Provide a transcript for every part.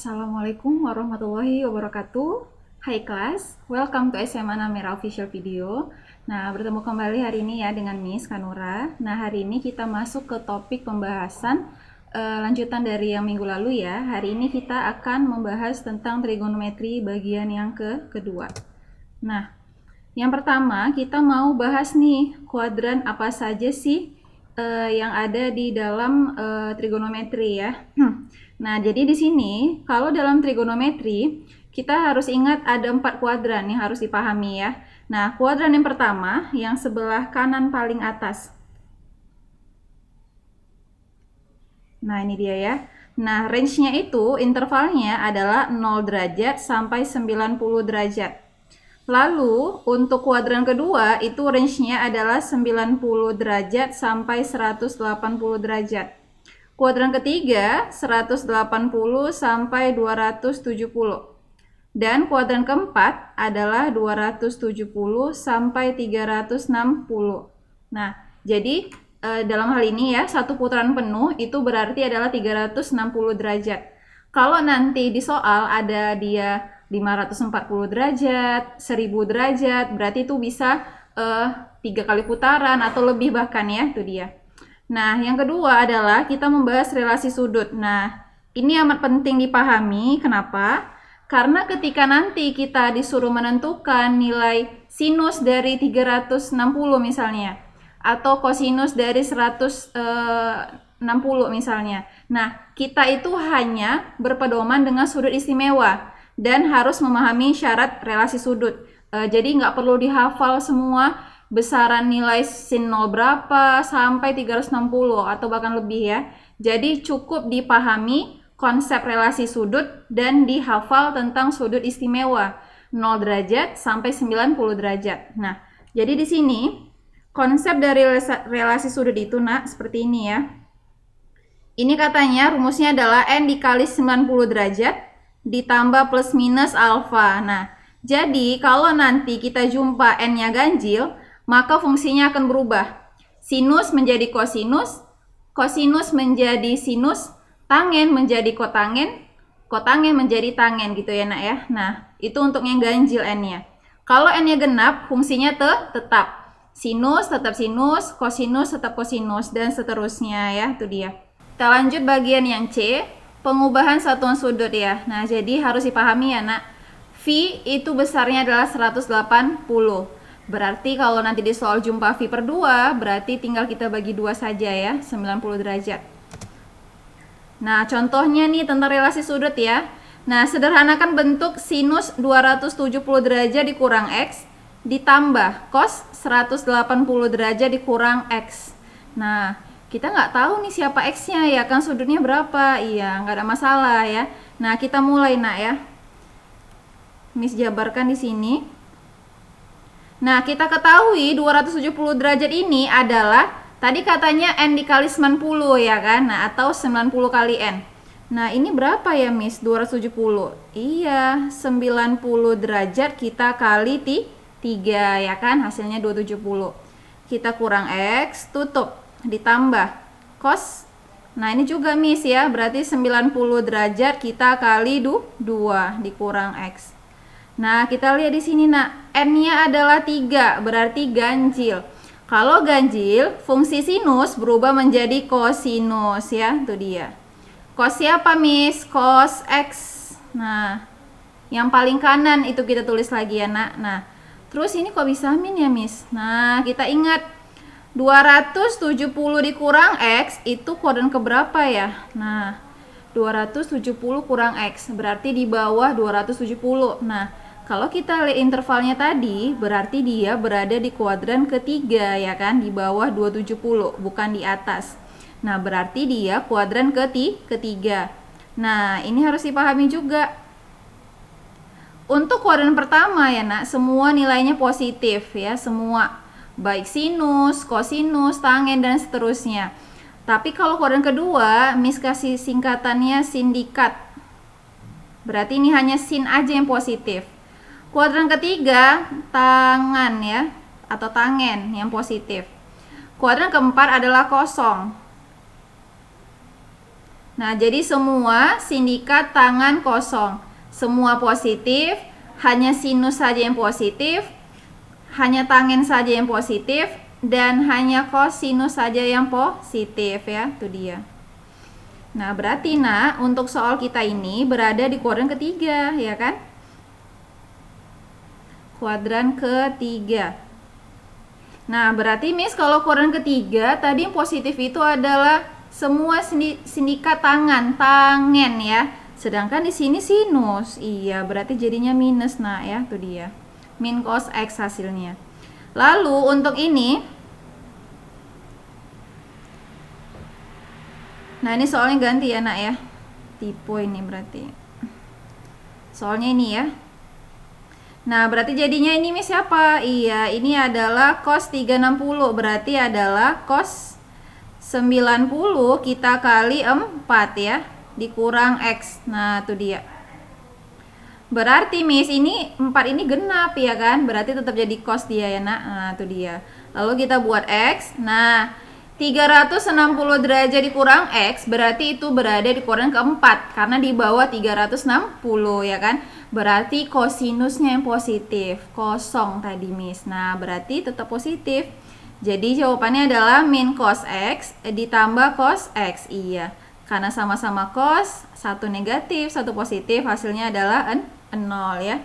Assalamualaikum warahmatullahi wabarakatuh. Hai kelas, welcome to SMA Namira Official Video. Nah, bertemu kembali hari ini ya dengan Miss Kanura. Nah, hari ini kita masuk ke topik pembahasan lanjutan dari yang minggu lalu ya. Hari ini kita akan membahas tentang trigonometri bagian yang kedua. Nah, yang pertama kita mau bahas nih kuadran apa saja sih yang ada di dalam trigonometri ya. Nah, jadi di sini kalau dalam trigonometri kita harus ingat ada 4 kuadran yang harus dipahami ya. Nah, kuadran yang pertama yang sebelah kanan paling atas. Nah, ini dia ya. Nah, range-nya itu intervalnya adalah 0 derajat sampai 90 derajat. Lalu, untuk kuadran kedua itu range-nya adalah 90 derajat sampai 180 derajat. Kuadran ketiga 180 sampai 270. Dan kuadran keempat adalah 270 sampai 360. Nah, jadi dalam hal ini ya, satu putaran penuh itu berarti adalah 360 derajat. Kalau nanti di soal ada dia 540 derajat, 1000 derajat, berarti itu bisa 3 kali putaran atau lebih bahkan ya, itu dia. Nah, yang kedua adalah kita membahas relasi sudut. Nah, ini amat penting dipahami. Kenapa? Karena ketika nanti kita disuruh menentukan nilai sinus dari 360 misalnya, atau kosinus dari 160 misalnya. Nah, kita itu hanya berpedoman dengan sudut istimewa dan harus memahami syarat relasi sudut. Jadi nggak perlu dihafal semua besaran nilai sin 0 berapa sampai 360 atau bahkan lebih ya. Jadi cukup dipahami konsep relasi sudut dan dihafal tentang sudut istimewa 0 derajat sampai 90 derajat. Nah, jadi di sini konsep dari relasi sudut itu seperti ini ya. Ini katanya rumusnya adalah n dikali 90 derajat ditambah plus minus alfa. Nah, jadi kalau nanti kita jumpa n-nya ganjil, maka fungsinya akan berubah. Sinus menjadi kosinus, kosinus menjadi sinus, tangen menjadi kotangen, kotangen menjadi tangen gitu ya nak ya. Nah, itu untuk yang ganjil n-nya. Kalau n-nya genap, fungsinya tetap. Sinus tetap sinus, kosinus tetap kosinus, dan seterusnya ya, itu dia. Kita lanjut bagian yang C, pengubahan satuan sudut ya. Nah, jadi harus dipahami ya nak. V itu besarnya adalah 180. Berarti kalau nanti di soal jumpa V per 2, berarti tinggal kita bagi 2 saja ya, 90 derajat. Nah, contohnya nih tentang relasi sudut ya. Nah, sederhanakan bentuk sinus 270 derajat dikurang X ditambah cos 180 derajat dikurang X. Nah, kita nggak tahu nih siapa X-nya ya, kan sudutnya berapa. Iya, nggak ada masalah ya. Nah, kita mulai nak ya. Miss jabarkan di sini. Nah, kita ketahui 270 derajat ini adalah tadi katanya n dikali 90 ya kan? Nah, atau 90 kali n. Nah, ini berapa ya Miss? 270. Iya, 90 derajat kita kali 3 ya kan? Hasilnya 270. Kita kurang X, tutup, ditambah cos. Nah, ini juga Miss ya, berarti 90 derajat kita kali 2 dikurang X. Nah, kita lihat di sini nak, n-nya adalah 3, berarti ganjil. Kalau ganjil, fungsi sinus berubah menjadi kosinus ya, itu dia. Cos siapa Miss? Cos X. Nah, yang paling kanan itu kita tulis lagi ya nak. Nah, terus ini kok bisa min ya Miss? Nah, kita ingat 270 dikurang X itu kuadran keberapa ya? Nah, 270 kurang X berarti di bawah 270. Nah, kalau kita lihat intervalnya tadi, berarti dia berada di kuadran ketiga ya kan, di bawah 270, bukan di atas. Nah, berarti dia kuadran ketiga. Nah, ini harus dipahami juga. Untuk kuadran pertama ya nak, semua nilainya positif ya, semua. Baik sinus, kosinus, tangen, dan seterusnya. Tapi kalau kuadran kedua, Miss kasih singkatannya sindikat. Berarti ini hanya sin aja yang positif. Kuadran ketiga, tangan ya, atau tangen yang positif. Kuadran keempat adalah kosong. Nah, jadi semua sindikat tangan kosong. Semua positif, hanya sinus saja yang positif, hanya tangen saja yang positif, dan hanya kosinus saja yang positif ya, itu dia. Nah, berarti untuk soal kita ini berada di kuadran ketiga, ya kan? Kuadran ketiga. Nah, berarti Miss kalau kuadran ketiga tadi yang positif itu adalah semua sindikat tangen ya. Sedangkan di sini sinus. Iya, berarti jadinya minus ya, itu dia. Min cos X hasilnya. Lalu untuk ini, nah ini soalnya ganti ya ya, tipe ini berarti soalnya ini ya. Nah berarti jadinya ini Miss siapa? Iya, ini adalah cos 360, berarti adalah cos 90 kita kali 4 ya, dikurang X. Nah itu dia. Berarti Miss ini 4 ini genap ya kan, berarti tetap jadi cos dia ya Nah itu dia. Lalu kita buat X. Nah 360 derajat dikurang X berarti itu berada di kuadran keempat karena di bawah 360 ya kan. Berarti kosinusnya yang positif, kosong tadi Miss. Nah berarti tetap positif. Jadi jawabannya adalah min cos X ditambah cos X. Iya, karena sama-sama cos, satu negatif, satu positif, hasilnya adalah 0 ya.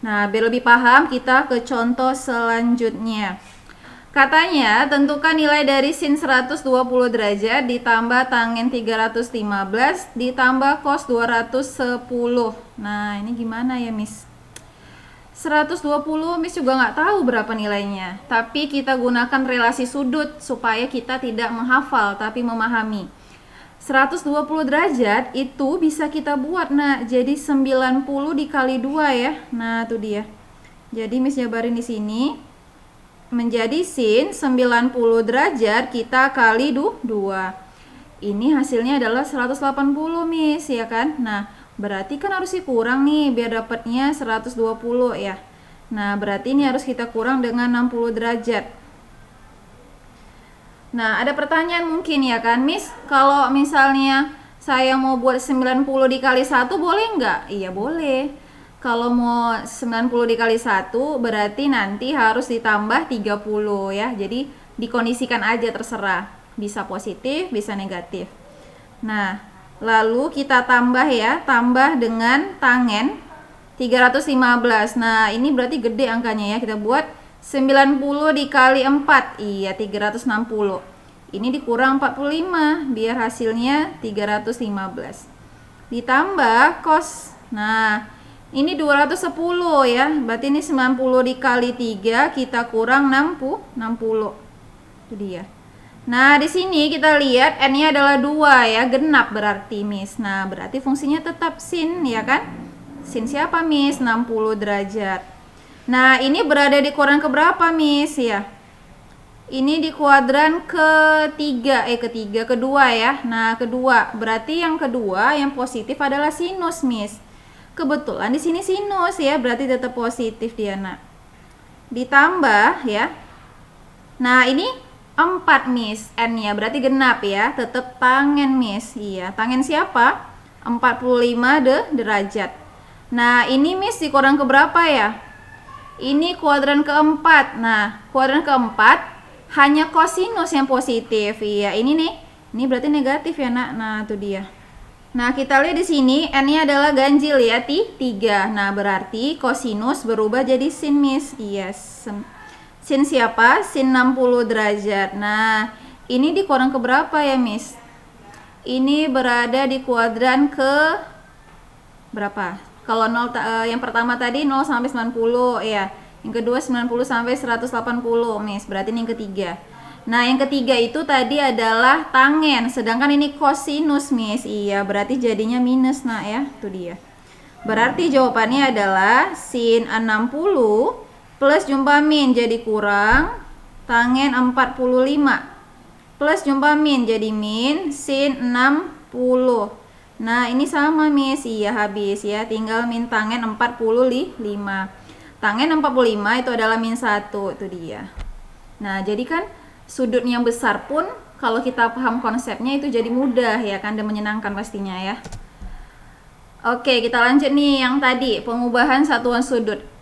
Nah biar lebih paham kita ke contoh selanjutnya. Katanya, tentukan nilai dari sin 120 derajat ditambah tangen 315 ditambah cos 210. Nah, ini gimana ya, Miss? 120 Miss juga nggak tahu berapa nilainya. Tapi kita gunakan relasi sudut supaya kita tidak menghafal tapi memahami. 120 derajat itu bisa kita buat, jadi 90 dikali 2 ya. Nah, itu dia. Jadi Miss jabarin di sini. Menjadi sin 90 derajat kita kali 2. Ini hasilnya adalah 180 Miss ya kan. Nah berarti kan harus dikurang nih biar dapatnya 120 ya. Nah berarti ini harus kita kurang dengan 60 derajat. Nah ada pertanyaan mungkin ya kan Miss, kalau misalnya saya mau buat 90 dikali 1 boleh nggak? Iya boleh. Kalau mau 90 dikali 1 berarti nanti harus ditambah 30 ya. Jadi dikondisikan aja terserah. Bisa positif, bisa negatif. Nah, lalu kita tambah ya, tambah dengan tangen 315. Nah, ini berarti gede angkanya ya. Kita buat 90 dikali 4. Iya, 360. Ini dikurang 45 biar hasilnya 315. Ditambah cos. Nah, ini 210 ya, berarti ini 90 dikali 3 kita kurang 60. Itu dia. Nah, di sini kita lihat n-nya adalah 2 ya, genap berarti Miss. Nah, berarti fungsinya tetap sin ya kan? Sin siapa Miss? 60 derajat. Nah, ini berada di kuadran keberapa Miss ya? Ini di kuadran kedua ya. Nah, kedua. Berarti yang kedua yang positif adalah sinus Miss. Kebetulan di sini sinus ya, berarti tetap positif dia Ditambah ya. Nah, ini 4 Miss, n-nya berarti genap ya, tetap tangen Miss. Iya, tangen siapa? 45 derajat. Nah, ini Miss di kuadran keberapa ya? Ini kuadran keempat. Nah, kuadran keempat hanya kosinus yang positif. Iya, ini nih. Ini berarti negatif ya, Nah, itu dia. Nah, kita lihat di sini n-nya adalah ganjil ya, 3. Nah, berarti kosinus berubah jadi sin Miss. Yes. Sin siapa? Sin 60 derajat. Nah, ini di kuadran keberapa ya, Miss? Ini berada di kuadran ke berapa? Kalau 0 yang pertama tadi 0 sampai 90 ya. Yang kedua 90 sampai 180, Miss. Berarti ini yang ketiga. Nah, yang ketiga itu tadi adalah tangen, sedangkan ini kosinus, Miss. Iya, berarti jadinya minus, ya. Itu dia. Berarti jawabannya adalah sin 60 plus jumpa min jadi kurang tangen 45 plus jumpa min jadi min sin 60. Nah, ini sama, Miss. Iya, habis ya. Tinggal min tangen 45. Tangen 45 itu adalah min 1, itu dia. Nah, jadi kan sudut yang besar pun kalau kita paham konsepnya itu jadi mudah ya kan, dan menyenangkan pastinya ya. Oke, kita lanjut nih yang tadi, pengubahan satuan sudut.